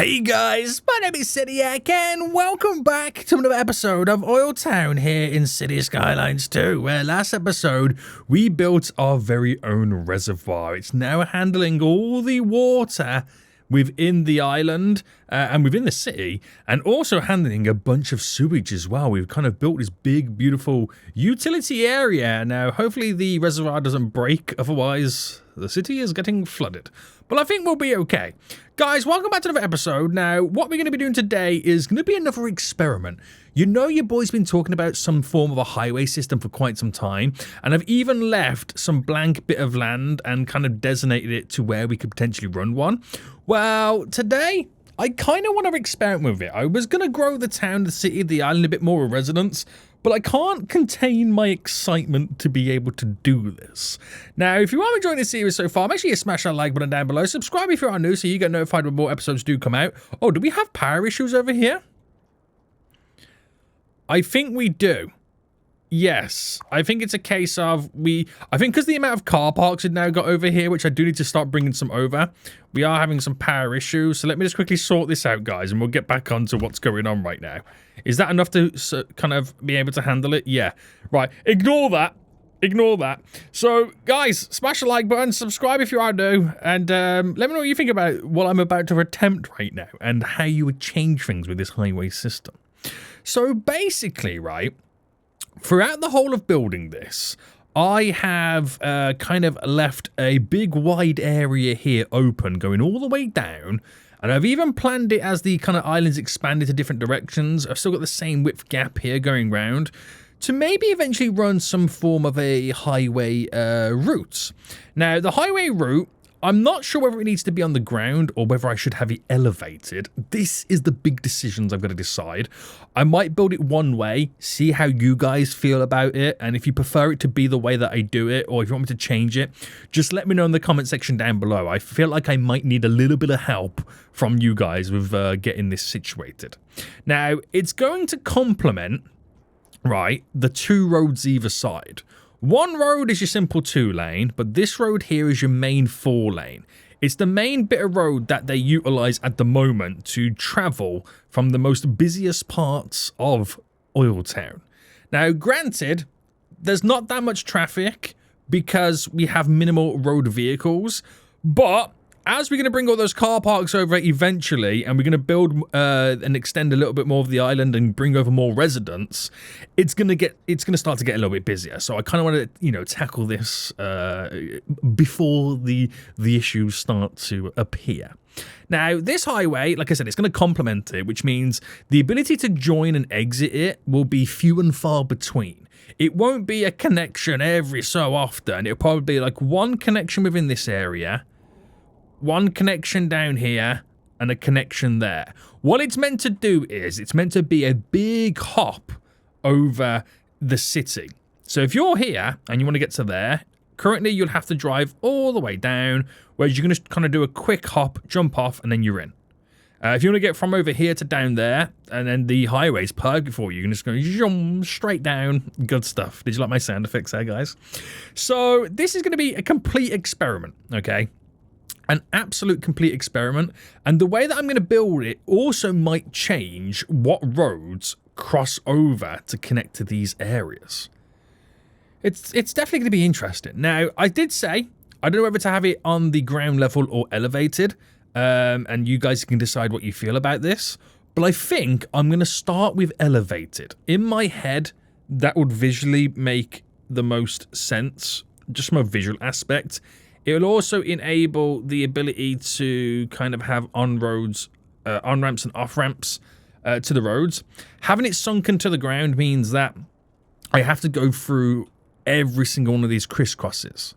Hey guys, my name is Cidiac and welcome back to another episode of OilTown here in City Skylines 2, where last episode we built our very own reservoir. It's now handling all the water within the island and within the city, and also handling a bunch of sewage as well. We've kind of built this big, beautiful utility area. Now, hopefully the reservoir doesn't break, otherwise the city is getting flooded. But I think we'll be okay. Guys, welcome back to another episode. Now, what we're going to be doing today is going to be another experiment. You know your boy's been talking about some form of a highway system for quite some time, and I've even left some blank bit of land and kind of designated it to where we could potentially run one. Well, today, I kind of want to experiment with it. I was going to grow the town, the city, the island a bit more with residents, but I can't contain my excitement to be able to do this. Now, if you are enjoying this series so far, make sure you smash that like button down below. Subscribe if you are new so you get notified when more episodes do come out. Oh, do we have power issues over here? I think we do. Yes, I think it's a case of I think because the amount of car parks we've now got over here, which I do need to start bringing some over, we are having some power issues. So let me just quickly sort this out, guys, and we'll get back onto what's going on right now. Is that enough to kind of be able to handle it? Yeah. Right. Ignore that. Ignore that. So, guys, smash the like button, subscribe if you are new, and let me know what you think about what I'm about to attempt right now and how you would change things with this highway system. So, basically, right, throughout the whole of building this, I have kind of left a big wide area here open going all the way down, and I've even planned it as the kind of islands expanded to different directions. I've still got the same width gap here going round to maybe eventually run some form of a highway route. Now, the highway route, I'm not sure whether it needs to be on the ground or whether I should have it elevated. This is the big decisions I've got to decide. I might build it one way, see how you guys feel about it, and if you prefer it to be the way that I do it, or if you want me to change it, just let me know in the comment section down below. I feel like I might need a little bit of help from you guys with getting this situated. Now, it's going to complement, right, the two roads either side. One road is your simple 2-lane, but this road here is your main 4-lane. It's the main bit of road that they utilize at the moment to travel from the most busiest parts of OilTown. Now, granted, there's not that much traffic because we have minimal road vehicles, but as we're going to bring all those car parks over eventually, and we're going to build and extend a little bit more of the island and bring over more residents, it's going to start to get a little bit busier. So I kind of want to, tackle this before the issues start to appear. Now, this highway, like I said, it's going to complement it, which means the ability to join and exit it will be few and far between. It won't be a connection every so often. It'll probably be like one connection within this area, one connection down here, and a connection there. What it's meant to do is, it's meant to be a big hop over the city. So if you're here and you want to get to there, currently you'll have to drive all the way down, whereas you're going to kind of do a quick hop, jump off, and then you're in. If you want to get from over here to down there, and then the highway's perfect for you, you can just go jump straight down. Good stuff. Did you like my sound effects there, guys? So this is going to be a complete experiment, okay? An absolute complete experiment, and the way that I'm going to build it also might change what roads cross over to connect to these areas. It's definitely going to be interesting. Now, I did say, I don't know whether to have it on the ground level or elevated, and you guys can decide what you feel about this, but I think I'm going to start with elevated. In my head, that would visually make the most sense, just from a visual aspect. It will also enable the ability to kind of have on-ramps and off-ramps to the roads. Having it sunken to the ground means that I have to go through every single one of these crisscrosses.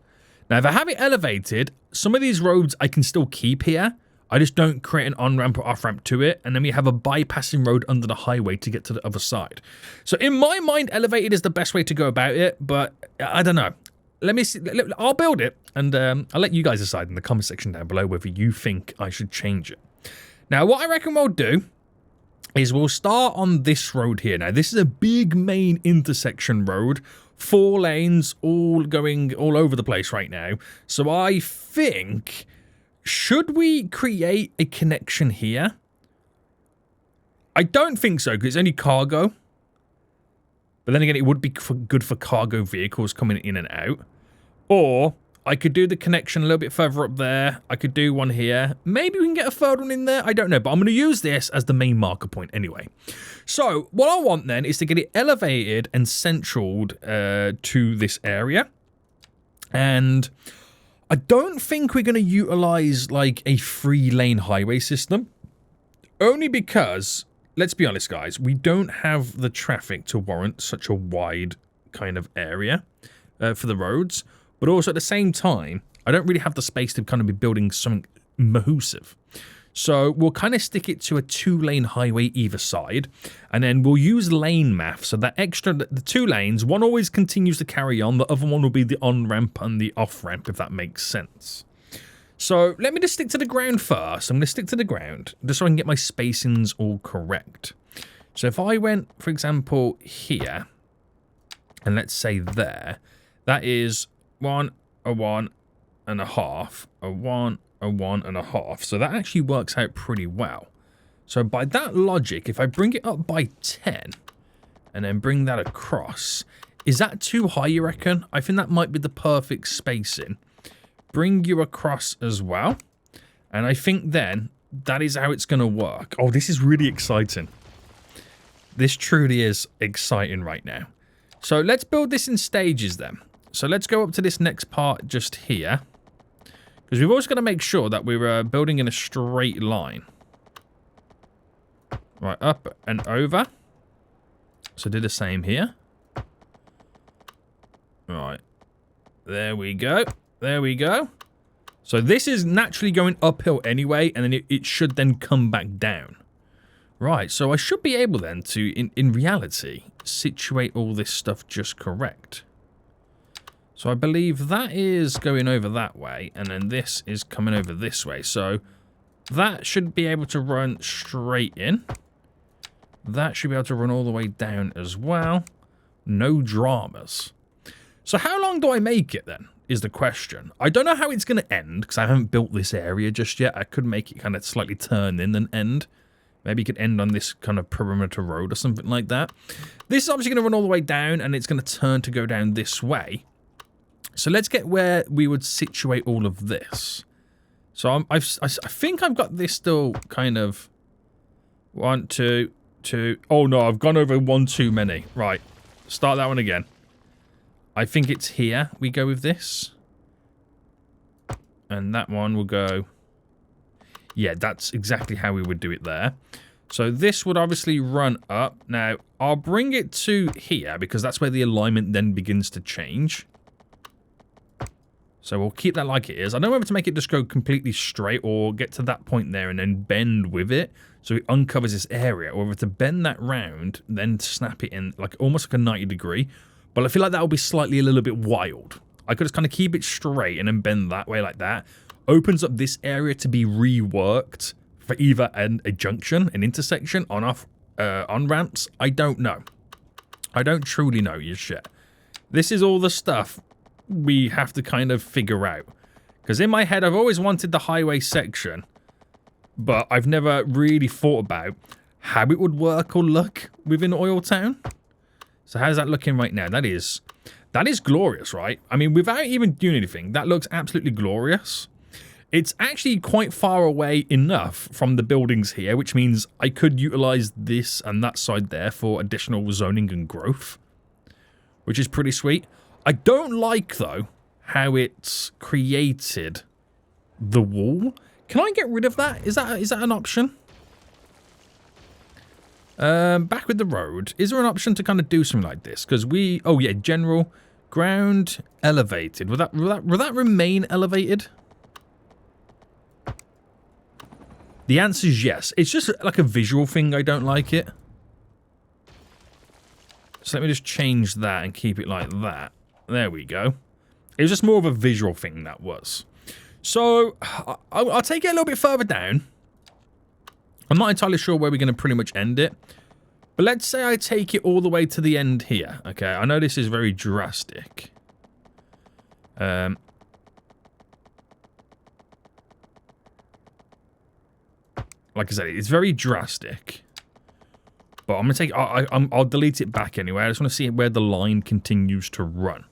Now, if I have it elevated, some of these roads I can still keep here. I just don't create an on-ramp or off-ramp to it, and then we have a bypassing road under the highway to get to the other side. So in my mind, elevated is the best way to go about it, but I don't know. Let me see. I'll build it, and I'll let you guys decide in the comment section down below whether you think I should change it. Now, what I reckon we'll do is we'll start on this road here. Now, this is a big main intersection road, 4 lanes, all going all over the place right now. So I think, should we create a connection here I don't think so, because it's only cargo. But then again, it would be good for cargo vehicles coming in and out. Or I could do the connection a little bit further up there. I could do one here. Maybe we can get a third one in there. I don't know, but I'm going to use this as the main marker point anyway. So what I want then is to get it elevated and centraled to this area. And I don't think we're going to utilize like a 3-lane highway system. Only because, let's be honest guys, we don't have the traffic to warrant such a wide kind of area for the roads. But also at the same time, I don't really have the space to kind of be building something massive. So we'll kind of stick it to a 2-lane highway either side. And then we'll use lane math. So that extra, the 2 lanes, one always continues to carry on. The other one will be the on-ramp and the off-ramp, if that makes sense. So let me just stick to the ground first. I'm going to stick to the ground just so I can get my spacings all correct. So if I went, for example, here, and let's say there, that is 1, a 1 and a half, a 1, a 1 and a half. So that actually works out pretty well. So by that logic, if I bring it up by 10 and then bring that across, is that too high, you reckon? I think that might be the perfect spacing. Bring you across as well. And I think then that is how it's going to work. Oh, this is really exciting. This truly is exciting right now. So let's build this in stages then. So let's go up to this next part just here. Because we've always got to make sure that we're building in a straight line. Right, up and over. So do the same here. Right. There we go. There we go. So this is naturally going uphill anyway, and then it should then come back down. Right, so I should be able then to, in reality, situate all this stuff just correct. So I believe that is going over that way, and then this is coming over this way. So that should be able to run straight in. That should be able to run all the way down as well. No dramas. So how long do I make it then, is the question. I don't know how it's going to end, because I haven't built this area just yet. I could make it kind of slightly turn in and end. Maybe it could end on this kind of perimeter road or something like that. This is obviously going to run all the way down, and it's going to turn to go down this way. So let's get where we would situate all of this. So I think I've got this still kind of 1, 2, 2. Oh no, I've gone over 1 too many. Right, start that one again. I think it's here we go with this. And that one will go... Yeah, that's exactly how we would do it there. So this would obviously run up. Now, I'll bring it to here because that's where the alignment then begins to change. So we'll keep that like it is. I don't know whether to make it just go completely straight or get to that point there and then bend with it so it uncovers this area. Or whether to bend that round, then snap it in like almost like a 90 degree. But I feel like that will be slightly a little bit wild. I could just kind of keep it straight and then bend that way like that. Opens up this area to be reworked for either a junction, an intersection, on-off, on-ramps. I don't know. I don't truly know your shit. This is all the stuff we have to kind of figure out. Because in my head, I've always wanted the highway section, but I've never really thought about how it would work or look within OilTown. So how's that looking right now? That is glorious, right? I mean, without even doing anything, that looks absolutely glorious. It's actually quite far away enough from the buildings here, which means I could utilize this and that side there for additional zoning and growth, which is pretty sweet. I don't like, though, how it's created the wall. Can I get rid of that? Is that an option? Back with the road. Is there an option to kind of do something like this? Because we... Oh, yeah, general ground elevated. Will that remain elevated? The answer is yes. It's just like a visual thing. I don't like it. So let me just change that and keep it like that. There we go. It was just more of a visual thing, that was. So I'll take it a little bit further down. I'm not entirely sure where we're going to pretty much end it. But let's say I take it all the way to the end here. Okay, I know this is very drastic. Like I said, it's very drastic. But I'm going to take... I'll delete it back anyway. I just want to see where the line continues to run.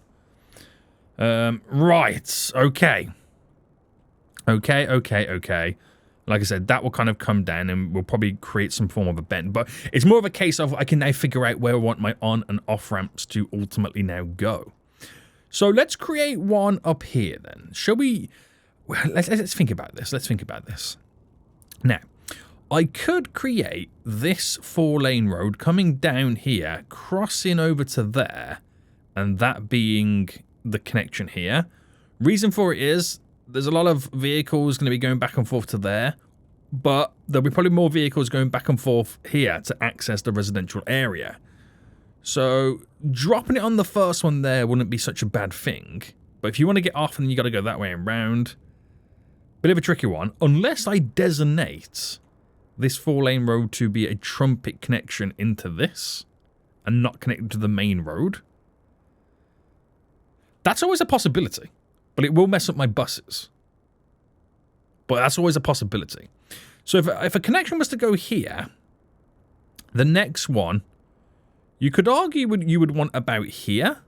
Right. Okay. Okay. Like I said, that will kind of come down and we'll probably create some form of a bend. But it's more of a case of I can now figure out where I want my on and off ramps to ultimately now go. So let's create one up here then. Shall we... Well, let's think about this. Let's think about this. Now, I could create this 4-lane road coming down here, crossing over to there, and that being the connection here. Reason for it is there's a lot of vehicles going to be going back and forth to there, but there'll be probably more vehicles going back and forth here to access the residential area. So dropping it on the first one there wouldn't be such a bad thing. But if you want to get off, then you got to go that way and round. Bit of a tricky one, unless I designate this 4-lane road to be a trumpet connection into this and not connected to the main road. That's always a possibility, but it will mess up my buses. But that's always a possibility. So if a connection was to go here, the next one, you could argue you would want about here,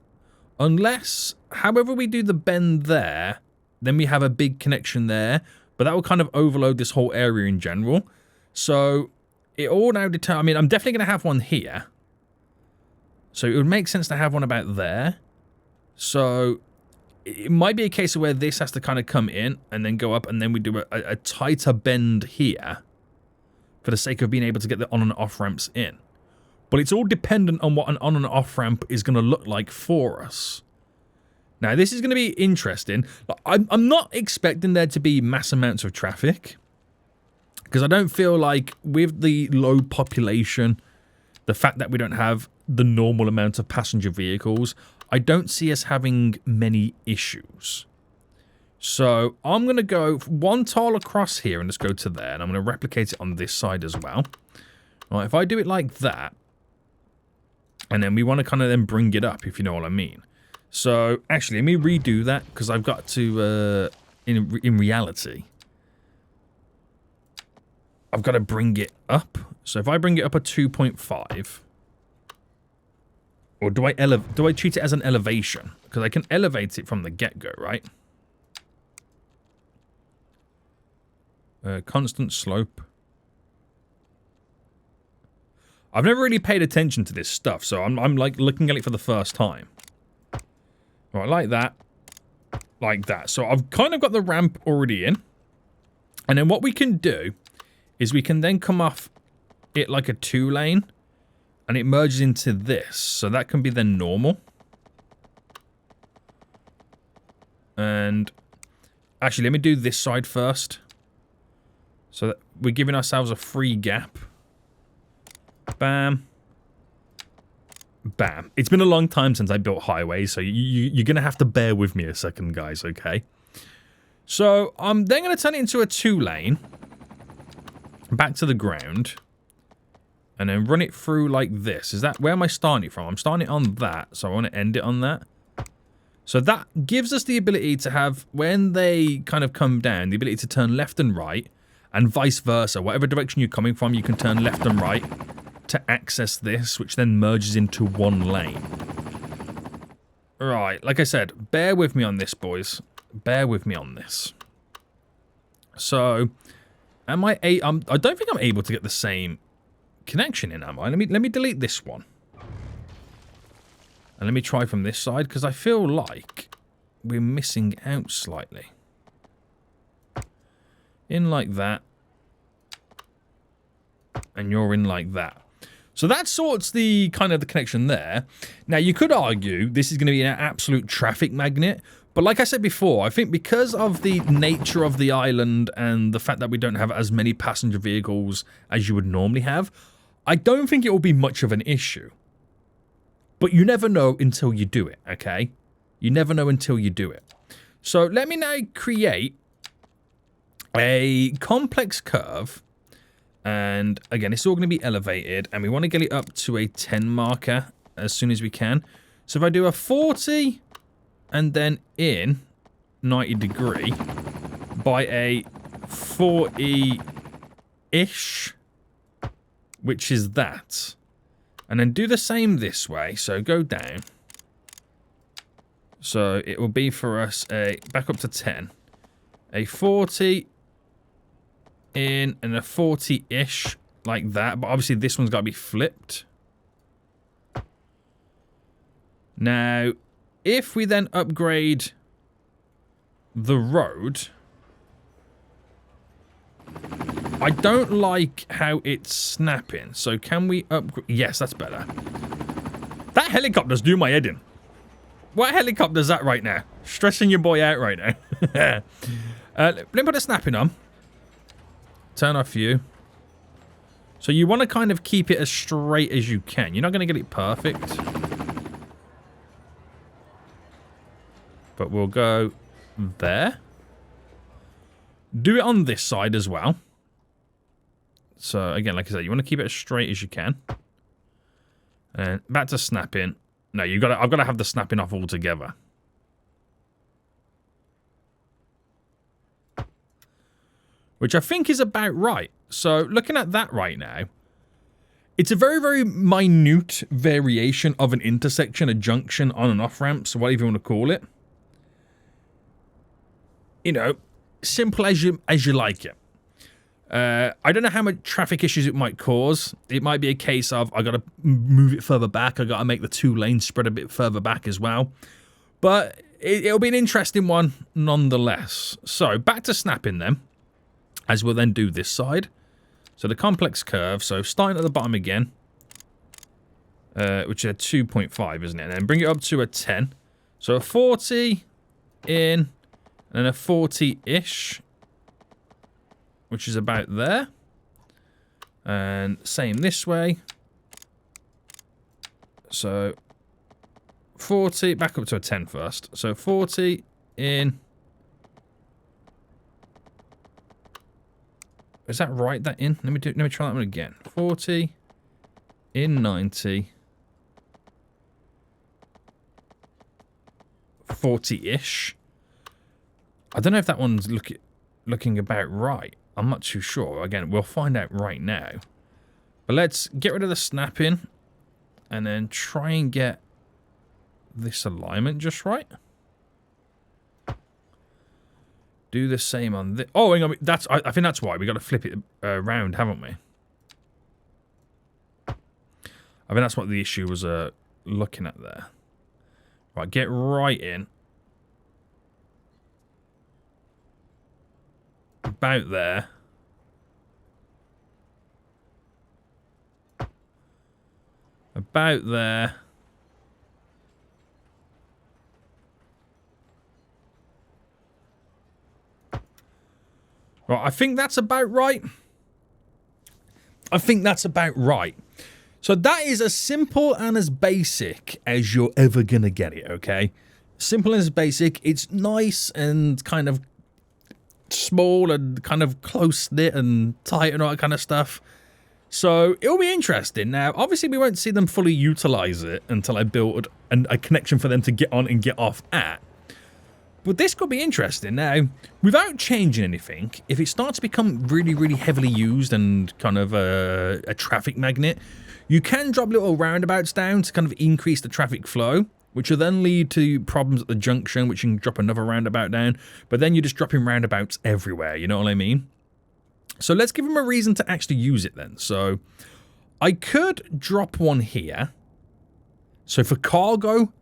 unless, however we do the bend there, then we have a big connection there, but that will kind of overload this whole area in general. So it all now determines, I mean, I'm definitely going to have one here. So it would make sense to have one about there. So it might be a case of where this has to kind of come in and then go up, and then we do a tighter bend here for the sake of being able to get the on and off ramps in. But it's all dependent on what an on and off ramp is going to look like for us. Now, this is going to be interesting. I'm not expecting there to be mass amounts of traffic, because I don't feel like with the low population, the fact that we don't have the normal amount of passenger vehicles, I don't see us having many issues. So I'm going to go one tile across here and just go to there, and I'm going to replicate it on this side as well. All right, if I do it like that, and then we want to kind of then bring it up, if you know what I mean. So actually, let me redo that, because I've got to, in reality, I've got to bring it up. So if I bring it up a 2.5, or do I treat it as an elevation? Because I can elevate it from the get-go, right? Constant slope. I've never really paid attention to this stuff, so I'm like looking at it for the first time. Right, like that. Like that. So I've kind of got the ramp already in. And then what we can do is we can then come off it like a 2-lane, and it merges into this. So that can be then normal. And actually, let me do this side first. So that we're giving ourselves a free gap. Bam. Bam. It's been a long time since I built highways, so you're going to have to bear with me a second, guys, okay? So I'm then going to turn it into a 2-lane. Back to the ground. And then run it through like this. Is that, where am I starting it from? I'm starting it on that, so I want to end it on that. So that gives us the ability to have, when they kind of come down, the ability to turn left and right, and vice versa. Whatever direction you're coming from, you can turn left and right to access this, which then merges into one lane. Right, like I said, bear with me on this, boys. Bear with me on this. So, I don't think I'm able to get the same connection in, am I? Let me delete this one. And let me try from this side, because I feel like we're missing out slightly. In like that. And you're in like that. So that sorts the kind of the connection there. Now, you could argue this is going to be an absolute traffic magnet. But like I said before, I think because of the nature of the island and the fact that we don't have as many passenger vehicles as you would normally have, I don't think it will be much of an issue. But you never know until you do it, okay? You never know until you do it. So let me now create a complex curve. And again, it's all going to be elevated, and we want to get it up to a 10 marker as soon as we can. So if I do a 40 and then in 90 degree by a 40-ish, which is that. And then do the same this way. So go down. So it will be for us a back up to 10. A 40 in and a 40-ish like that. But obviously this one's got to be flipped. Now, if we then upgrade the road, I don't like how it's snapping. So can we upgrade? Yes, that's better. That helicopter's doing my head in. What helicopter's that right now? Stressing your boy out right now. Let me put the snapping on. Turn off view. So you want to kind of keep it as straight as you can. You're not going to get it perfect. But we'll go there. Do it on this side as well. So again, like I said, you want to keep it as straight as you can. And back to snapping. No, I've got to have the snapping off altogether. Which I think is about right. So looking at that right now, it's a very, very minute variation of an intersection, a junction, on and off ramp, so whatever you want to call it. You know, simple as you like it. I don't know how much traffic issues it might cause. It might be a case of I got to move it further back. I got to make the 2 lanes spread a bit further back as well. But it'll be an interesting one nonetheless. So back to snapping then, as we'll then do this side. So the complex curve. So starting at the bottom again, which is a 2.5, isn't it? And then bring it up to a 10. So a 40 in and a 40-ish. Which is about there. And same this way. So 40, back up to a 10 first. So 40 in. Is that right? That in? Let me try that one again. 40 in 90. 40-ish. I don't know if that one's looking about right. I'm not too sure. Again, we'll find out right now. But let's get rid of the snapping and then try and get this alignment just right. Do the same on this. Oh, hang on. I think that's why. We got to flip it around, haven't we? I think that's what the issue was looking at there. Right, get right in. About there. About there. Right, I think that's about right. I think that's about right. So that is as simple and as basic as you're ever gonna get it, okay? Simple and as basic. It's nice and kind of small and kind of close-knit and tight and all that kind of stuff. So it'll be interesting. Now, obviously, we won't see them fully utilize it until I build a connection for them to get on and get off at. But this could be interesting. Now, without changing anything, if it starts to become really, really heavily used and kind of a traffic magnet, you can drop little roundabouts down to kind of increase the traffic flow, which will then lead to problems at the junction, which you can drop another roundabout down. But then you're just dropping roundabouts everywhere, you know what I mean? So let's give them a reason to actually use it then. So I could drop one here. So for cargo,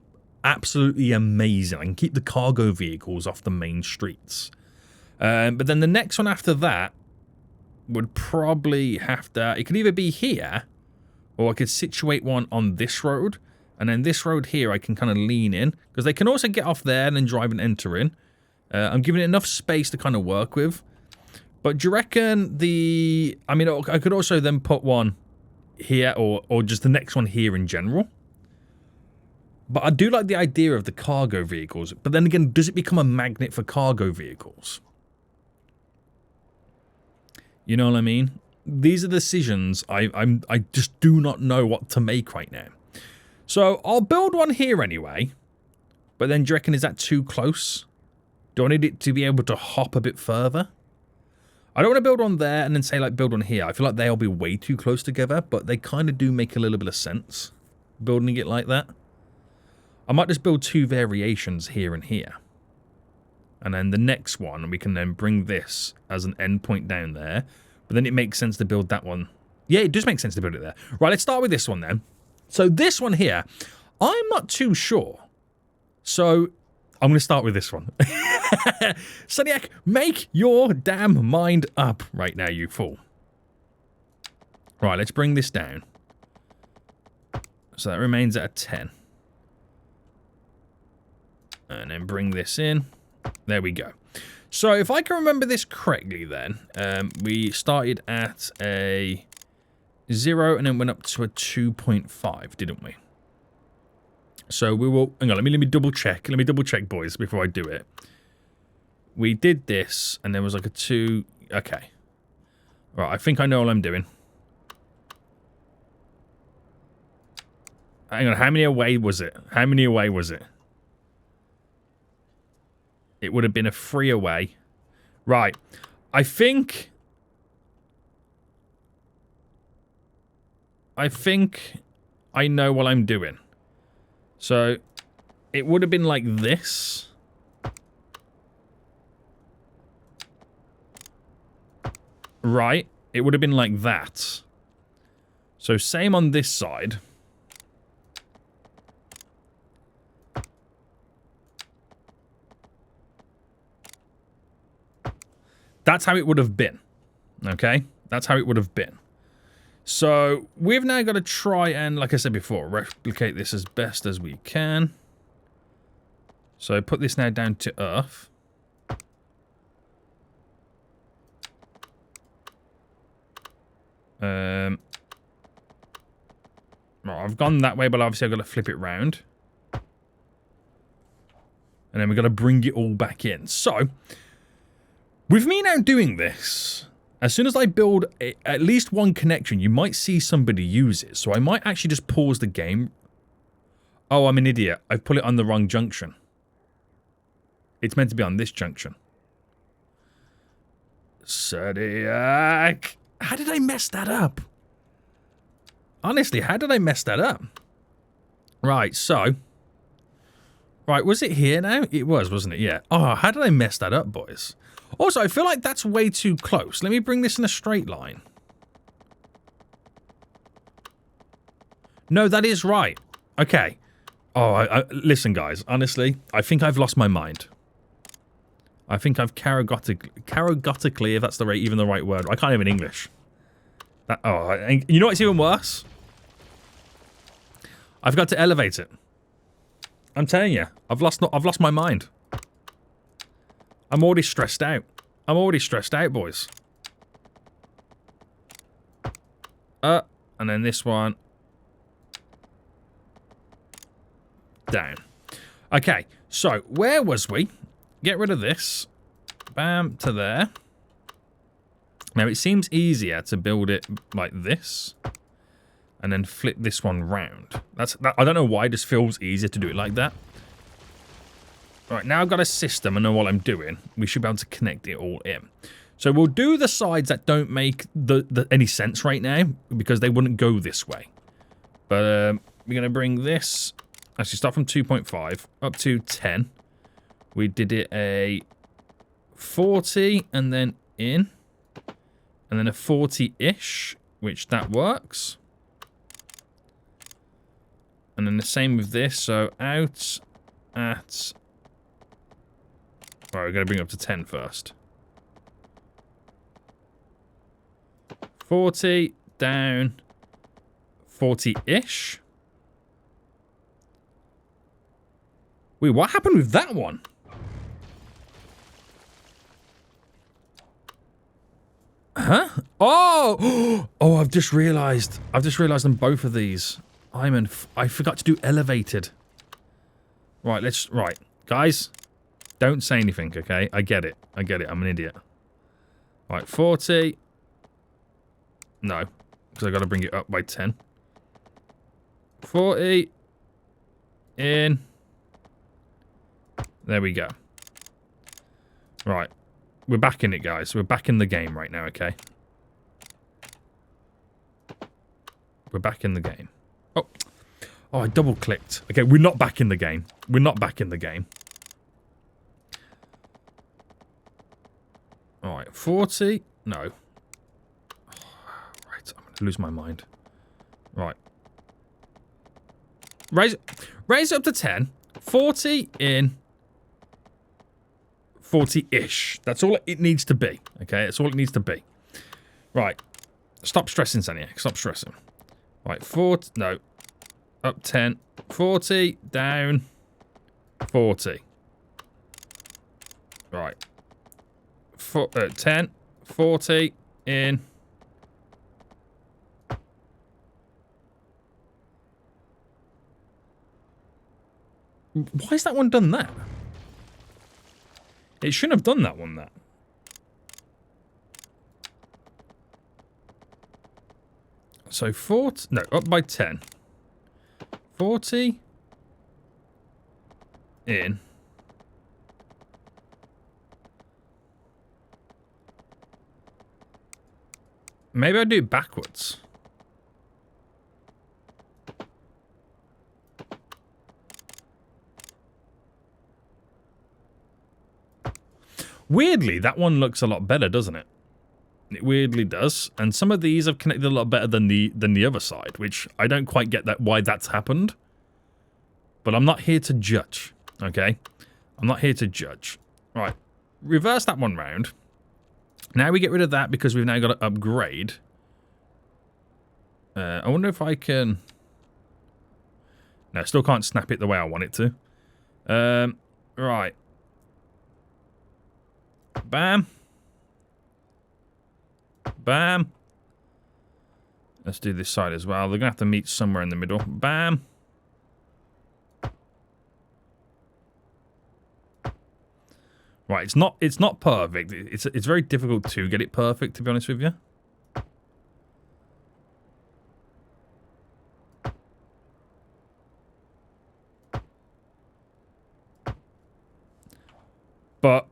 absolutely amazing. I can keep the cargo vehicles off the main streets. But then the next one after that would probably have to... It could either be here, or I could situate one on this road. And then this road here, I can kind of lean in. Because they can also get off there and then drive and enter in. I'm giving it enough space to kind of work with. But do you reckon the... I mean, I could also then put one here or just the next one here in general. But I do like the idea of the cargo vehicles. But then again, does it become a magnet for cargo vehicles? You know what I mean? These are decisions I just do not know what to make right now. So I'll build one here anyway. But then do you reckon, is that too close? Do I need it to be able to hop a bit further? I don't want to build on there and then say, like, build on here. I feel like they'll be way too close together, but they kind of do make a little bit of sense, building it like that. I might just build 2 variations here and here. And then the next one, we can then bring this as an endpoint down there. But then it makes sense to build that one. Yeah, it does make sense to build it there. Right, let's start with this one then. So this one here, I'm not too sure. So I'm going to start with this one. Soniac, make your damn mind up right now, you fool. Right, let's bring this down. So that remains at a 10. And then bring this in. There we go. So if I can remember this correctly then, we started at a 0 and then went up to a 2.5, didn't we? So we will... Hang on, let me double check. Let me double check, boys, before I do it. We did this, and there was like a 2... Okay. Right, I think I know what I'm doing. Hang on, how many away was it? How many away was it? It would have been a 3 away. Right. I think I know what I'm doing. So, it would have been like this. Right. It would have been like that. So, same on this side. That's how it would have been. Okay? That's how it would have been. So, we've now got to try and, like I said before, replicate this as best as we can. So, put this now down to Earth. Right, I've gone that way, but obviously I've got to flip it round. And then we've got to bring it all back in. So, with me now doing this, as soon as I build at least one connection, you might see somebody use it. So I might actually just pause the game. Oh, I'm an idiot. I've put it on the wrong junction. It's meant to be on this junction. Zodiac. How did I mess that up? Honestly, how did I mess that up? Right, so... Right, was it here now? It was, wasn't it? Yeah. Oh, how did I mess that up, boys? Also, I feel like that's way too close. Let me bring this in a straight line. No, that is right. Okay. Oh, listen, guys. Honestly, I think I've lost my mind. I think I've carogotically, if that's even the right word. I can't even English. You know what's even worse? I've got to elevate it. I'm telling you, I've lost my mind. I'm already stressed out. I'm already stressed out, boys. And then this one. Down. Okay, so where was we? Get rid of this. Bam, to there. Now, it seems easier to build it like this. And then flip this one round. I don't know why it just feels easier to do it like that. Right, now I've got a system and know what I'm doing. We should be able to connect it all in. So we'll do the sides that don't make any sense right now, because they wouldn't go this way. But we're going to bring this, actually start from 2.5 up to 10. We did it a 40 and then in. And then a 40-ish, which that works. And then the same with this, so out at... Alright, we're going to bring it up to 10 first. 40, down, 40-ish. Wait, what happened with that one? Huh? Oh! Oh, I've just realised. On both of these. I forgot to do elevated. Right, right. Guys, don't say anything, okay? I get it. I'm an idiot. Right, 40. No, because I've got to bring it up by 10. 40. In. There we go. Right. We're back in it, guys. We're back in the game right now, okay? We're back in the game. Oh. Oh, I double-clicked. Okay, we're not back in the game. We're not back in the game. Alright, 40. No. Right, I'm going to lose my mind. Right. Raise it up to 10. 40 in 40-ish. That's all it needs to be. Okay, that's all it needs to be. Right. Stop stressing, Saniac. Stop stressing. Right, 40. No. Up 10. 40. Down. 40. Right. 10. 40 in. Why has that one done that? It shouldn't have done that one, that. So 40, no, up by 10. 40 in. Maybe I do it backwards. Weirdly, that one looks a lot better, doesn't it? It weirdly does. And some of these have connected a lot better than the other side, which I don't quite get that why that's happened. But I'm not here to judge, okay? I'm not here to judge. Right. Reverse that one round. Now we get rid of that because we've now got to upgrade. I wonder if I can... No, still can't snap it the way I want it to. Right. Bam. Bam. Let's do this side as well. They're going to have to meet somewhere in the middle. Bam. Right, it's not perfect. It's very difficult to get it perfect, to be honest with you. But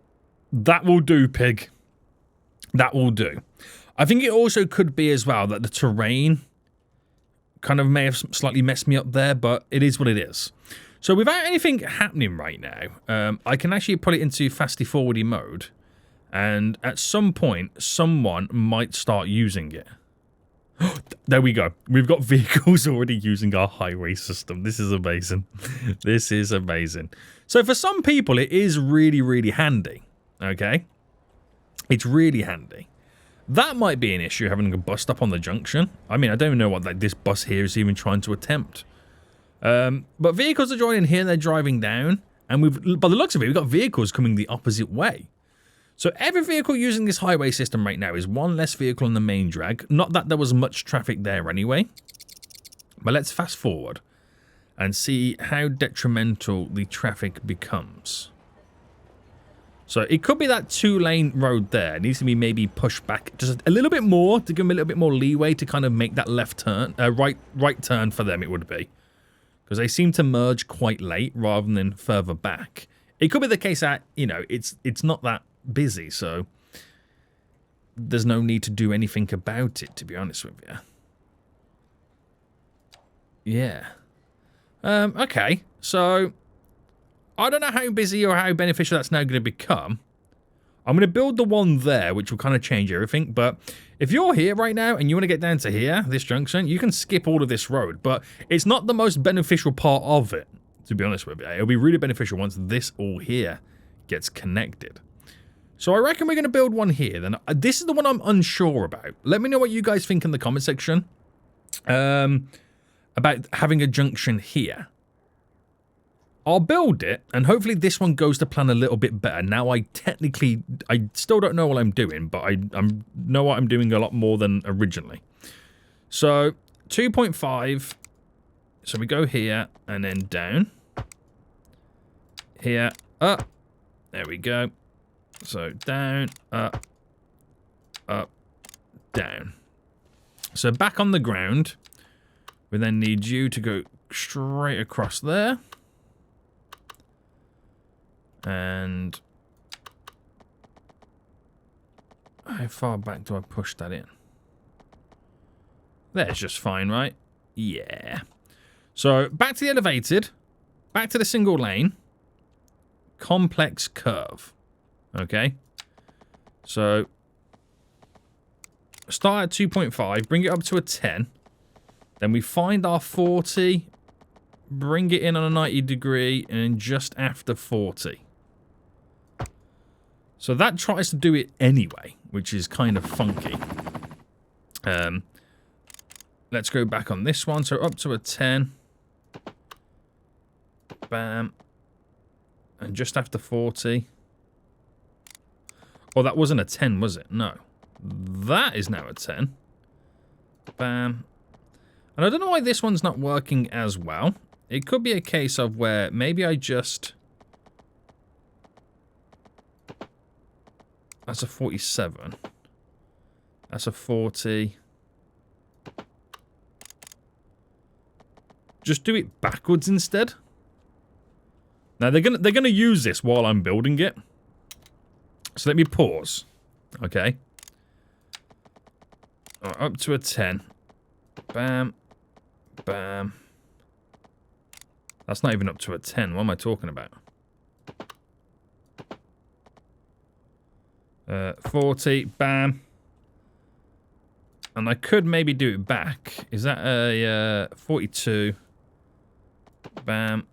that will do, pig. That will do. I think it also could be as well that the terrain kind of may have slightly messed me up there, but it is what it is. So without anything happening right now, I can actually put it into fasty-forwardy mode, and at some point, someone might start using it. There we go. We've got vehicles already using our highway system. This is amazing. This is amazing. So for some people, it is really, really handy. Okay? It's really handy. That might be an issue, having a bus stop on the junction. I mean, I don't even know what this bus here is even trying to attempt. But vehicles are joining here and they're driving down. And by the looks of it, we've got vehicles coming the opposite way. So every vehicle using this highway system right now is one less vehicle on the main drag. Not that there was much traffic there anyway. But let's fast forward and see how detrimental the traffic becomes. So it could be that 2-lane road there. It needs to be maybe pushed back just a little bit more to give them a little bit more leeway to kind of make that left turn, right turn for them it would be. Because they seem to merge quite late rather than further back. It could be the case that, you know, it's not that busy, so there's no need to do anything about it, to be honest with you. Yeah. Okay, so I don't know how busy or how beneficial that's now going to become. I'm going to build the one there, which will kind of change everything, but if you're here right now and you want to get down to here, this junction, you can skip all of this road, but it's not the most beneficial part of it, to be honest with you. It'll be really beneficial once this all here gets connected. So I reckon we're going to build one here. Then this is the one I'm unsure about. Let me know what you guys think in the comment section about having a junction here. I'll build it, and hopefully this one goes to plan a little bit better. Now I still don't know what I'm doing, but I know what I'm doing a lot more than originally. So 2.5. So we go here and then down. Here, up. There we go. So down, up, down. So back on the ground. We then need you to go straight across there. And How far back do I push that in? There's just fine, right? Yeah. So, back to the elevated. Back to the single lane. Complex curve. Okay. So, start at 2.5. Bring it up to a 10. Then we find our 40. Bring it in on a 90 degree. And just after 40. So that tries to do it anyway, which is kind of funky. Let's go back on this one. So up to a 10. Bam. And just after 40. Oh, that wasn't a 10, was it? No. That is now a 10. Bam. And I don't know why this one's not working as well. It could be a case of where maybe I just... That's a 47. That's a 40. Just do it backwards instead. Now they're gonna use this while I'm building it. So let me pause. Okay. Up to a 10. Bam. Bam. That's not even up to a 10. What am I talking about? 40, bam. And I could maybe do it back. Is that a 42? Bam.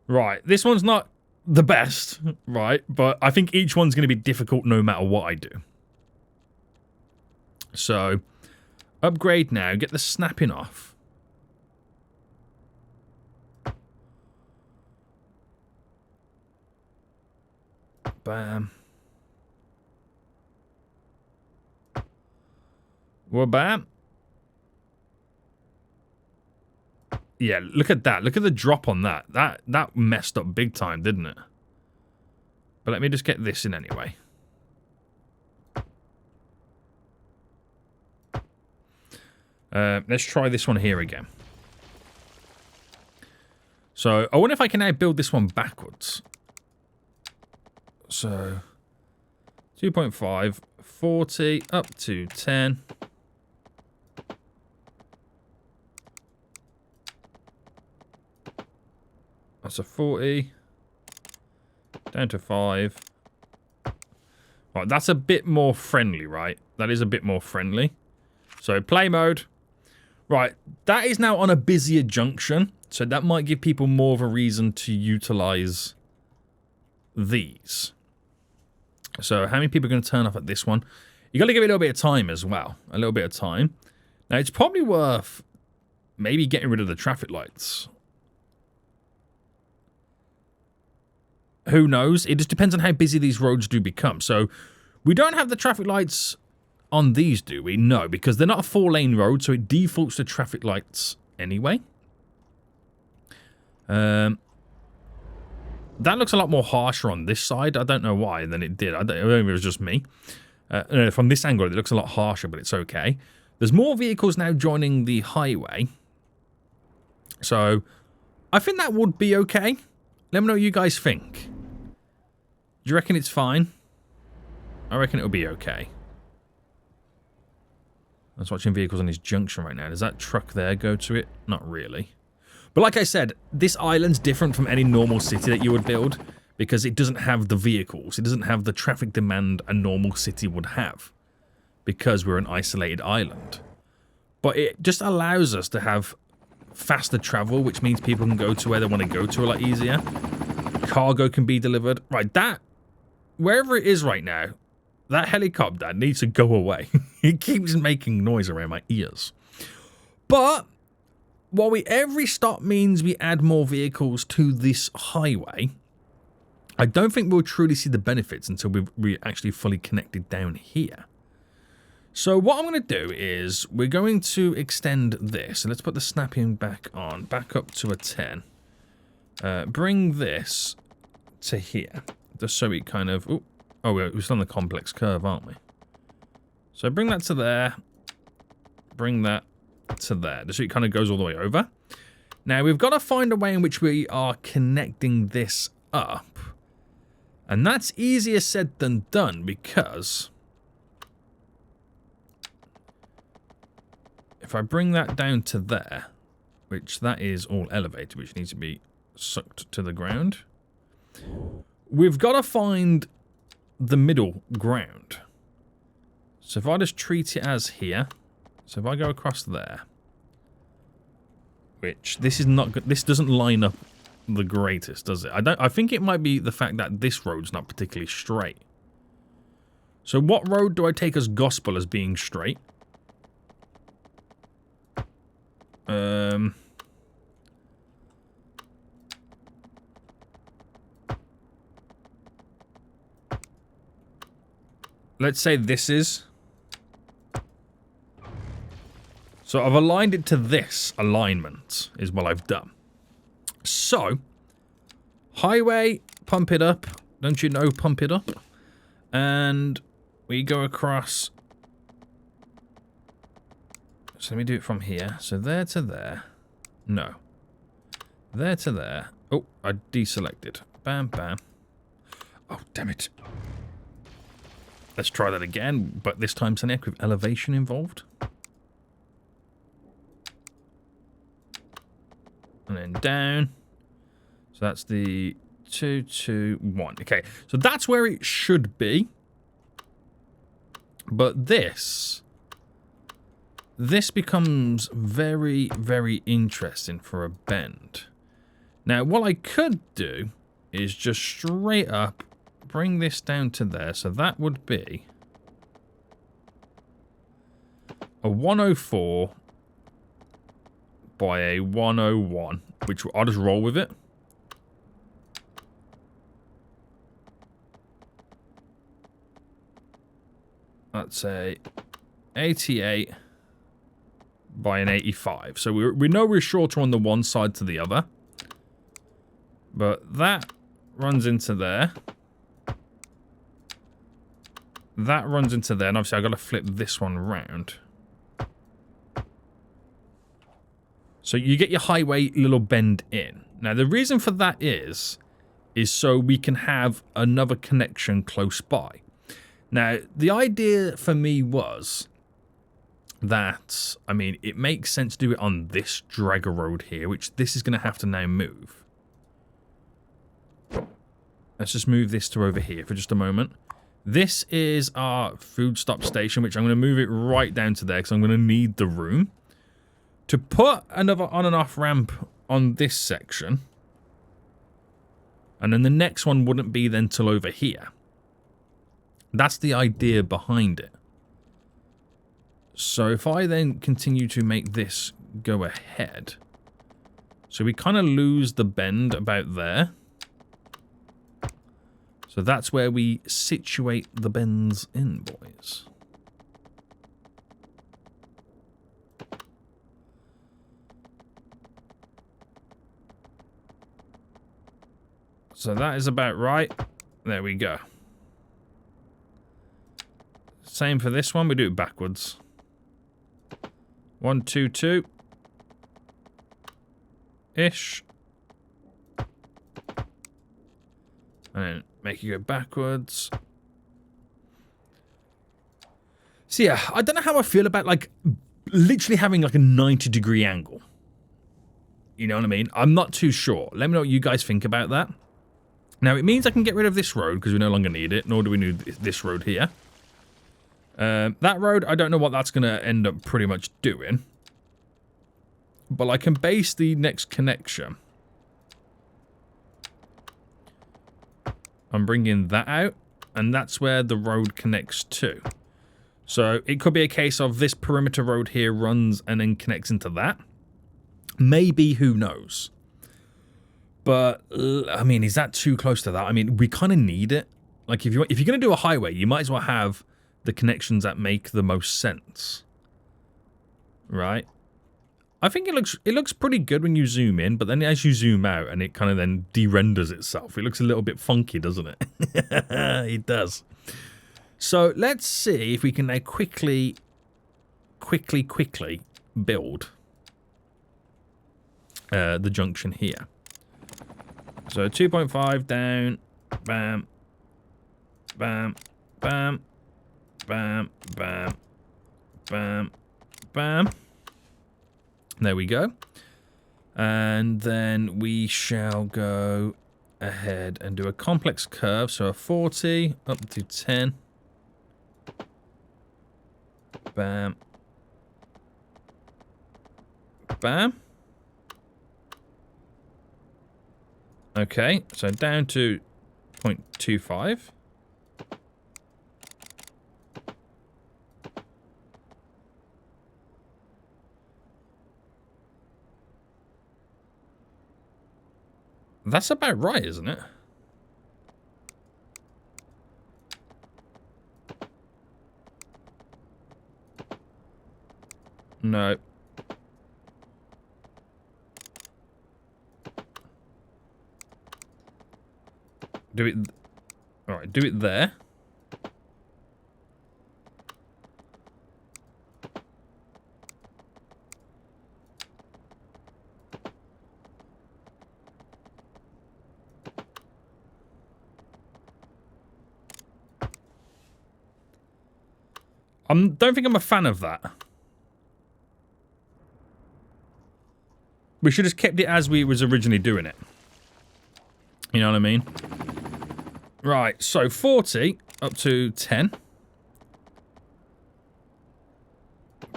Right, this one's not the best, right? But I think each one's going to be difficult no matter what I do. So, upgrade now. Get the snapping off. Bam. Well, bam. Yeah, look at that. Look at the drop on that. That messed up big time, didn't it? But let me just get this in anyway. Let's try this one here again. So, I wonder if I can now build this one backwards. So, 2.5, 40, up to 10. That's a 40. Down to 5. Right, that's a bit more friendly, right? That is a bit more friendly. So, play mode. Right, that is now on a busier junction. So, that might give people more of a reason to utilize these. So, how many people are going to turn up at this one? You got to give it a little bit of time as well. A little bit of time. Now, it's probably worth maybe getting rid of the traffic lights. Who knows? It just depends on how busy these roads do become. So, we don't have the traffic lights on these, do we? No, because they're not a 4-lane road, so it defaults to traffic lights anyway. That looks a lot more harsher on this side. I don't know why than it did. I don't know if it was just me. From this angle, it looks a lot harsher, but it's okay. There's more vehicles now joining the highway. So, I think that would be okay. Let me know what you guys think. Do you reckon it's fine? I reckon it'll be okay. I was watching vehicles on this junction right now. Does that truck there go to it? Not really. But like I said, this island's different from any normal city that you would build because it doesn't have the vehicles. It doesn't have the traffic demand a normal city would have because we're an isolated island. But it just allows us to have faster travel, which means people can go to where they want to go to a lot easier. Cargo can be delivered. Right, that, wherever it is right now, that helicopter needs to go away. It keeps making noise around my ears. But while every stop means we add more vehicles to this highway, I don't think we'll truly see the benefits until we're actually fully connected down here. So what I'm going to do is we're going to extend this. So let's put the snapping back on, back up to a 10. Bring this to here, just so it kind of... Ooh, oh, we're still on the complex curve, aren't we? So bring that to there. Bring that to there, just so it kind of goes all the way over. Now, we've got to find a way in which we are connecting this up. And that's easier said than done, because if I bring that down to there, which that is all elevated, which needs to be sucked to the ground, we've got to find the middle ground. So if I just treat it as here, so if I go across there, which this is not good, this doesn't line up the greatest, does it? I think it might be the fact that this road's not particularly straight. So what road do I take as gospel as being straight? Let's say this is. So I've aligned it to this alignment, is what I've done. So, highway, pump it up. Don't you know, pump it up. And we go across. So let me do it from here. So there to there. No. There to there. Oh, I deselected. Bam, bam. Oh, damn it. Let's try that again, but this time Sonic with elevation involved. And then down. So that's the 2, 2, 1. Okay, so that's where it should be. But this becomes very, very interesting for a bend. Now, what I could do is just straight up bring this down to there. So that would be a 104 by a 101, which I'll just roll with it. That's a 88 by an 85. So we know we're shorter on the one side to the other. But that runs into there. That runs into there. And obviously I've got to flip this one round. So you get your highway little bend in. Now the reason for that is so we can have another connection close by. Now the idea for me was that, I mean, it makes sense to do it on this dragger road here, which this is going to have to now move. Let's just move this to over here for just a moment. This is our food stop station, which I'm going to move it right down to there because I'm going to need the room. To put another on and off ramp on this section. And then the next one wouldn't be then till over here. That's the idea behind it. So if I then continue to make this go ahead. So we kind of lose the bend about there. So that's where we situate the bends in, boys. So that is about right. There we go. Same for this one. We do it backwards. 1, 2, 2. Ish. And then make it go backwards. So yeah, I don't know how I feel about like literally having like a 90-degree angle. You know what I mean? I'm not too sure. Let me know what you guys think about that. Now it means I can get rid of this road because we no longer need it, nor do we need this road here. That road, I don't know what that's going to end up pretty much doing. But I can base the next connection. I'm bringing that out, and that's where the road connects to. So it could be a case of this perimeter road here runs and then connects into that. Maybe, who knows? But, I mean, is that too close to that? I mean, we kind of need it. Like, if you're going to do a highway, you might as well have the connections that make the most sense. Right? I think it looks pretty good when you zoom in, but then as you zoom out and it kind of then de-renders itself, it looks a little bit funky, doesn't it? It does. So let's see if we can now quickly build the junction here. So 2.5 down, bam, bam, bam, bam, bam, bam, bam. There we go. And then we shall go ahead and do a complex curve. So a 40 up to 10. Bam. Bam. Okay, so down to 0.25. That's about right, isn't it? No. Do it... Alright, do it there. Don't think I'm a fan of that. We should have kept it as we was originally doing it. You know what I mean? Right, so 40 up to 10.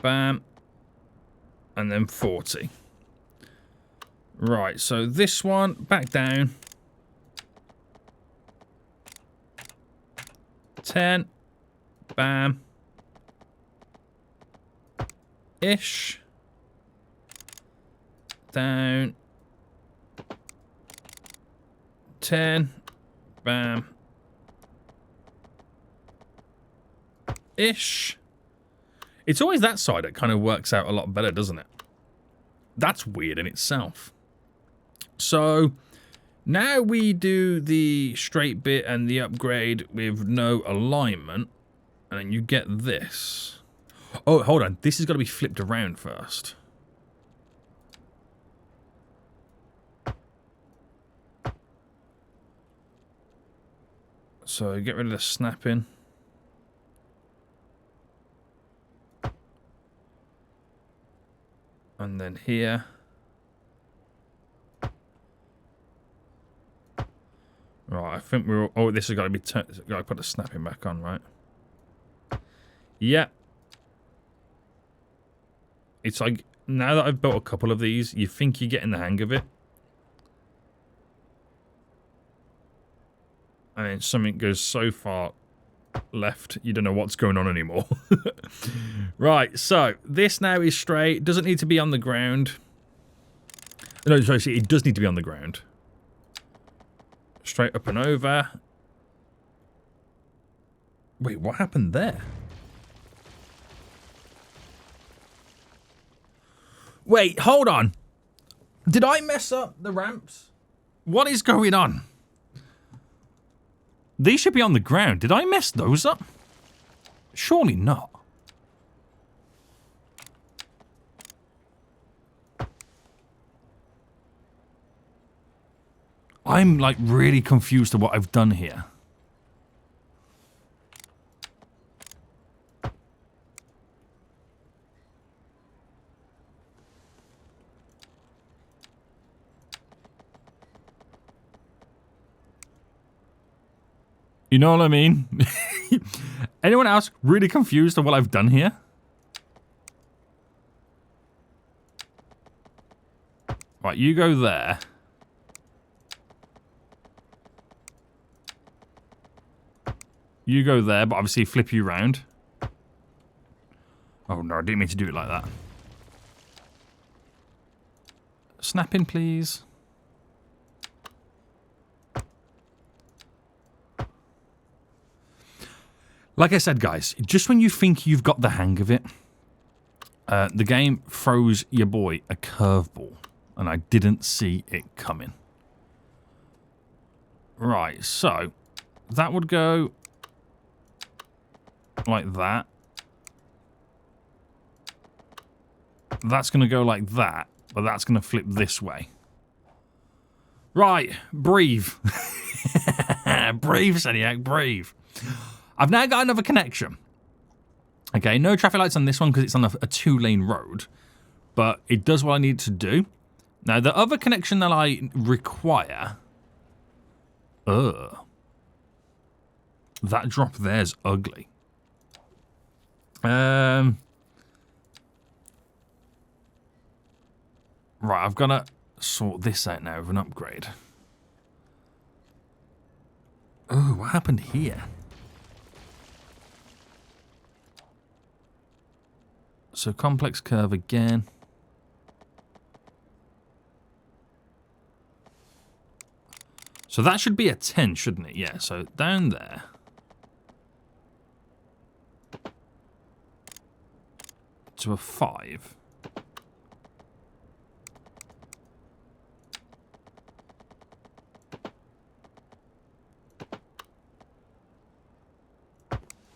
Bam. And then 40. Right, so this one, back down. 10. Bam. Ish. Down. 10. Bam. Ish. It's always that side that kind of works out a lot better, doesn't it? That's weird in itself. So, now we do the straight bit and the upgrade with no alignment. And then you get this. Oh, hold on. This has got to be flipped around first. So, get rid of the snapping. And then here. Right, I think we're... Oh, this has got to be... Got to put the snapping back on, right? Yeah. It's like, now that I've built a couple of these, you think you're getting the hang of it. And then something goes so far left, you don't know what's going on anymore. Right, so this now is straight. Doesn't need to be on the ground. No, sorry, see, it does need to be on the ground. Straight up and over. Wait, what happened there? Wait, hold on. Did I mess up the ramps? What is going on? These should be on the ground. Did I mess those up? Surely not. I'm like really confused at what I've done here. You know what I mean? Anyone else really confused at what I've done here? Right, you go there. You go there, but obviously flip you round. Oh no, I didn't mean to do it like that. Snap in, please. Like I said, guys, just when you think you've got the hang of it, the game throws your boy a curveball, and I didn't see it coming. Right, so that would go like that. That's going to go like that. but that's going to flip this way. Right, breathe. Breathe, Seniac, breathe. I've now got another connection. Okay, no traffic lights on this one because it's on a 2-lane road, but it does what I need to do. Now, the other connection that I require... that drop there's ugly. Right, I've got to sort this out now with an upgrade. Oh, what happened here? So complex curve again. So that should be a 10, shouldn't it? Yeah, so down there. To a 5.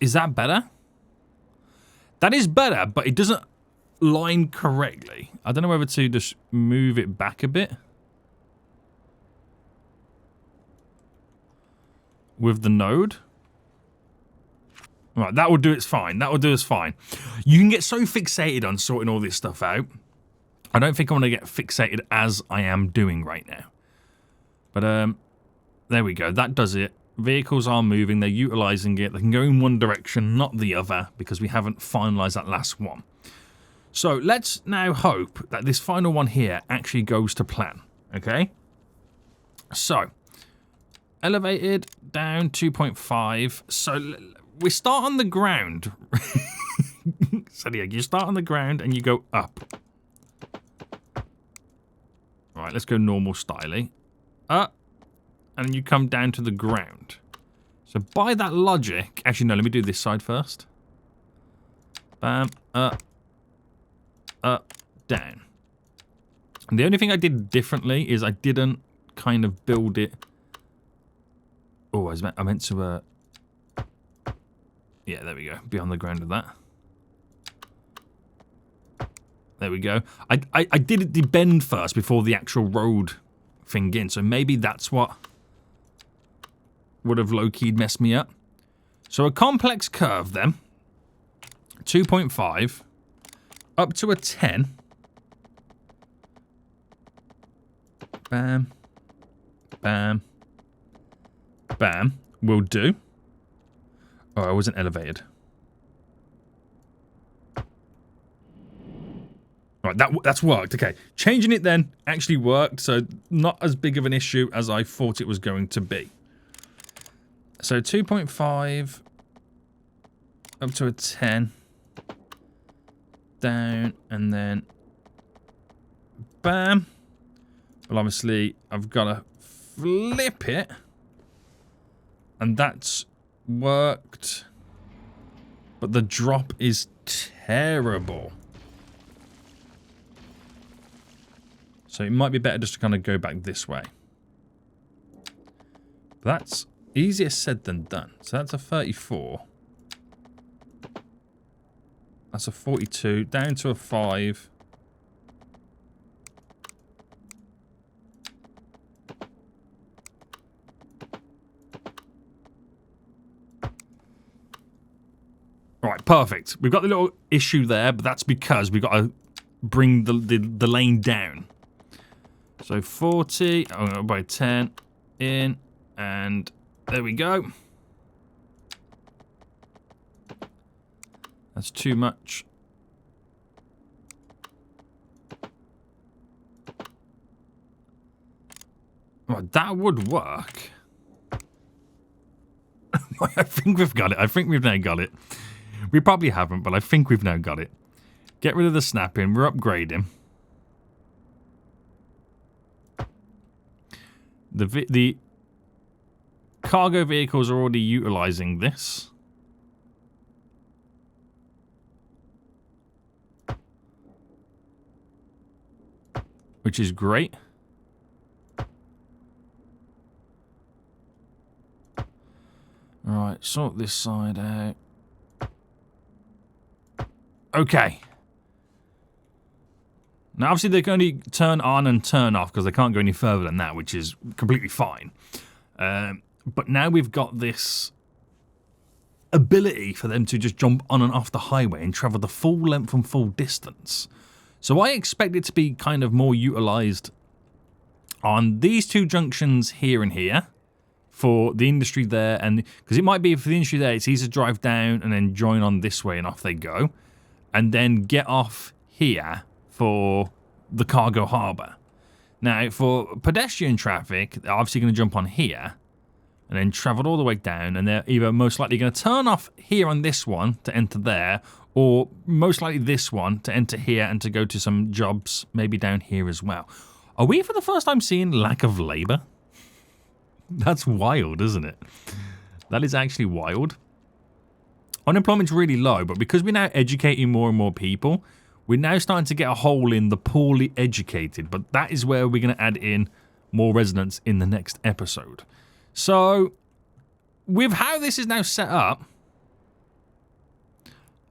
Is that better? That is better, but it doesn't line correctly. I don't know whether to just move it back a bit. With the node. Right, that will do it fine. That will do us fine. You can get so fixated on sorting all this stuff out. I don't think I want to get fixated as I am doing right now. But, there we go. That does it. Vehicles are moving. They're utilizing it. They can go in one direction, not the other, because we haven't finalized that last one. So, let's now hope that this final one here actually goes to plan. Okay? So... elevated down 2.5. So we start on the ground. So yeah, you start on the ground and you go up. Right, let's go normal styling. Up. And then you come down to the ground. So by that logic... actually, no, let me do this side first. Bam. Up. Up. Down. And the only thing I did differently is I didn't kind of build it... oh, I meant to, yeah, there we go. Be on the ground with that. There we go. I did it the bend first before the actual road thing in, so maybe that's what would have low-key messed me up. So a complex curve then. 2.5. Up to a 10. Bam. Bam. Bam. Will do. Oh, I wasn't elevated. Right, that's worked. Okay. Changing it then actually worked, so not as big of an issue as I thought it was going to be. So 2.5 up to a 10. Down and then bam. Well, obviously, I've got to flip it. And that's worked. But the drop is terrible. So it might be better just to kind of go back this way. That's easier said than done. So that's a 34. That's a 42. Down to a 5. Right, perfect. We've got the little issue there, but that's because we've got to bring the lane down. So 40, by 10, in, and there we go. That's too much. Right, that would work. I think we've got it. I think we've now got it. We probably haven't, but I think we've now got it. Get rid of the snapping. We're upgrading. The cargo vehicles are already utilizing this. Which is great. Alright, sort this side out. Okay. Now, obviously, they can only turn on and turn off because they can't go any further than that, which is completely fine. But now we've got this ability for them to just jump on and off the highway and travel the full length and full distance. So I expect it to be kind of more utilized on these two junctions here and here for the industry there. And because it might be for the industry there, it's easy to drive down and then join on this way and off they go. And then get off here for the cargo harbour. Now, for pedestrian traffic, they're obviously going to jump on here and then travel all the way down, and they're either most likely going to turn off here on this one to enter there, or most likely this one to enter here and to go to some jobs maybe down here as well. Are we for the first time seeing lack of labour? That's wild, isn't it? That is actually wild. Unemployment's really low, but because we're now educating more and more people, we're now starting to get a hole in the poorly educated, but that is where we're going to add in more residents in the next episode. So, with how this is now set up,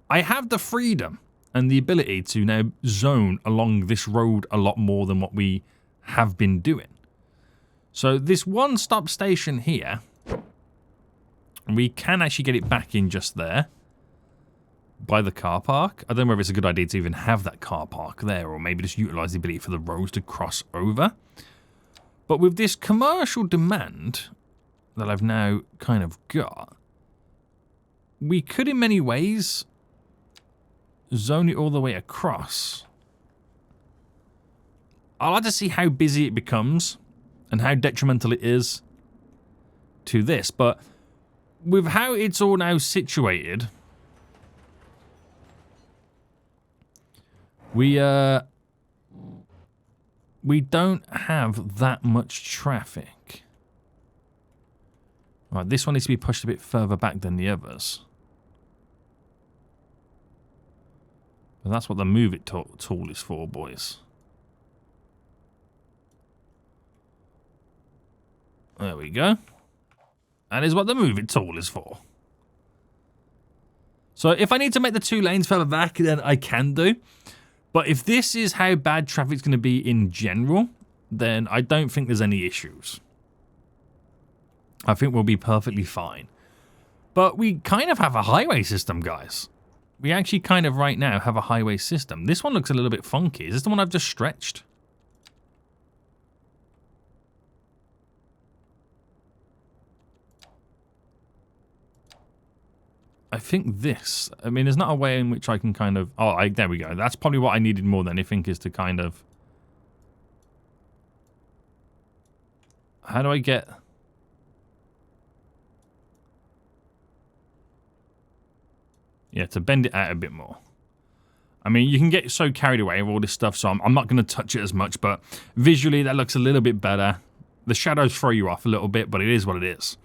I have the freedom and the ability to now zone along this road a lot more than what we have been doing. So, this one-stop station here, we can actually get it back in just there by the car park. I don't know if it's a good idea to even have that car park there, or maybe just utilize the ability for the roads to cross over. But with this commercial demand that I've now kind of got, we could in many ways zone it all the way across. I'll have to see how busy it becomes and how detrimental it is to this, but with how it's all now situated, we don't have that much traffic. Right, this one needs to be pushed a bit further back than the others. But that's what the move it tool is for, boys. There we go. That is what the move it tool is for. So if I need to make the 2 lanes further back, then I can do. But if this is how bad traffic's going to be in general, then I don't think there's any issues. I think we'll be perfectly fine. But we kind of have a highway system, guys. We actually kind of right now have a highway system. This one looks a little bit funky. Is this the one I've just stretched? I think this, I mean, there's not a way in which I can kind of, there we go. That's probably what I needed more than anything, is to kind of, how do I get, yeah, to bend it out a bit more. I mean, you can get so carried away with all this stuff, so I'm not going to touch it as much, but visually that looks a little bit better. The shadows throw you off a little bit, but it is what it is.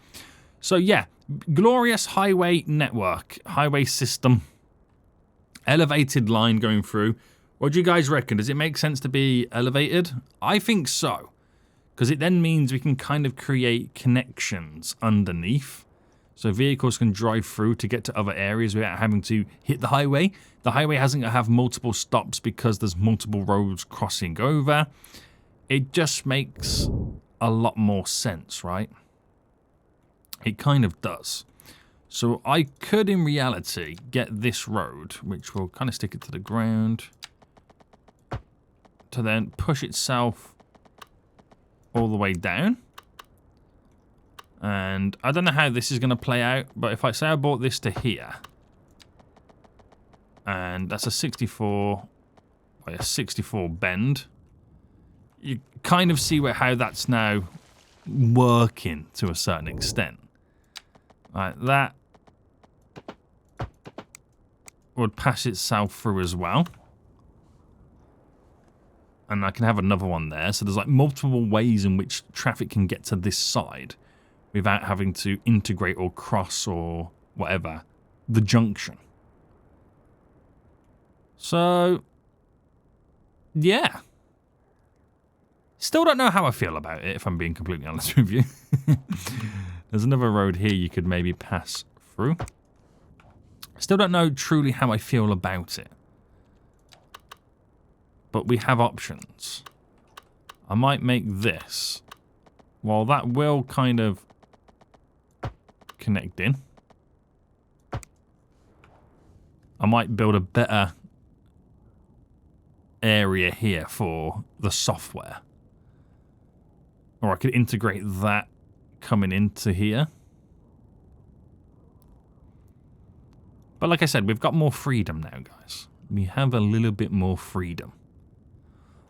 So yeah, glorious highway network, highway system, elevated line going through. What do you guys reckon? Does it make sense to be elevated? I think so, because it then means we can kind of create connections underneath, so vehicles can drive through to get to other areas without having to hit the highway. The highway hasn't got to have multiple stops because there's multiple roads crossing over. It just makes a lot more sense, right? It kind of does. So I could, in reality, get this road, which will kind of stick it to the ground, to then push itself all the way down. And I don't know how this is going to play out, but if I say I brought this to here, and that's a 64 by a 64 bend, you kind of see how that's now working to a certain extent. Like that would pass itself through as well. And I can have another one there. So there's like multiple ways in which traffic can get to this side without having to integrate or cross or whatever the junction. So, yeah. Still don't know how I feel about it, if I'm being completely honest with you. There's another road here you could maybe pass through. Still don't know truly how I feel about it. but we have options. I might make this. Well, that will kind of connect in. I might build a better area here for the software. Or I could integrate that coming into here. But like I said, we've got more freedom now, guys. We have a little bit more freedom.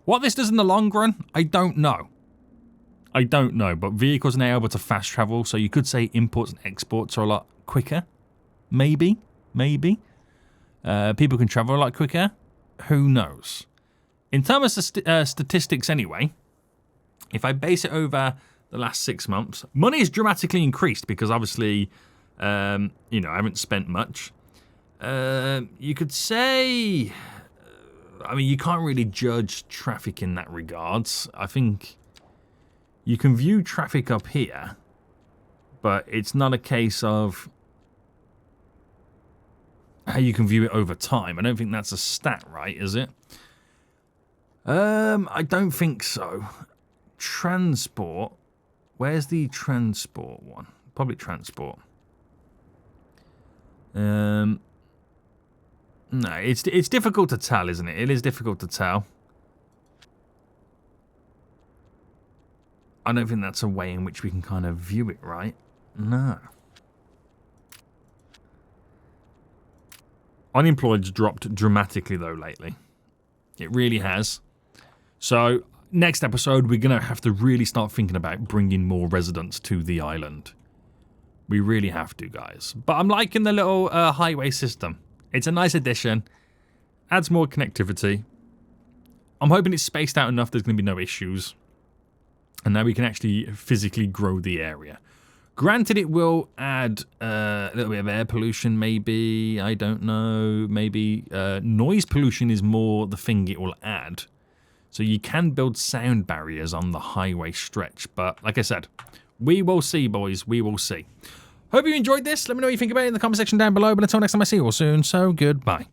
What this does in the long run, I don't know. I don't know, but vehicles are now able to fast travel, so you could say imports and exports are a lot quicker. Maybe. People can travel a lot quicker. Who knows? In terms of statistics anyway, if I base it over the last 6 months, money has dramatically increased because obviously, I haven't spent much. You could say, I mean, you can't really judge traffic in that regards. I think you can view traffic up here, but it's not a case of how you can view it over time. I don't think that's a stat, right? Is it? I don't think so. Transport. Where's the transport one? Public transport. No, it's difficult to tell, isn't it? It is difficult to tell. I don't think that's a way in which we can kind of view it, right? No. Unemployed's dropped dramatically, though, lately. It really has. So, next episode, we're going to have to really start thinking about bringing more residents to the island. We really have to, guys. But I'm liking the little highway system. It's a nice addition. Adds more connectivity. I'm hoping it's spaced out enough there's going to be no issues. And now we can actually physically grow the area. Granted, it will add a little bit of air pollution, maybe. I don't know. Maybe noise pollution is more the thing it will add. So you can build sound barriers on the highway stretch. But like I said, we will see, boys. We will see. Hope you enjoyed this. Let me know what you think about it in the comment section down below. But until next time, I see you all soon. So goodbye.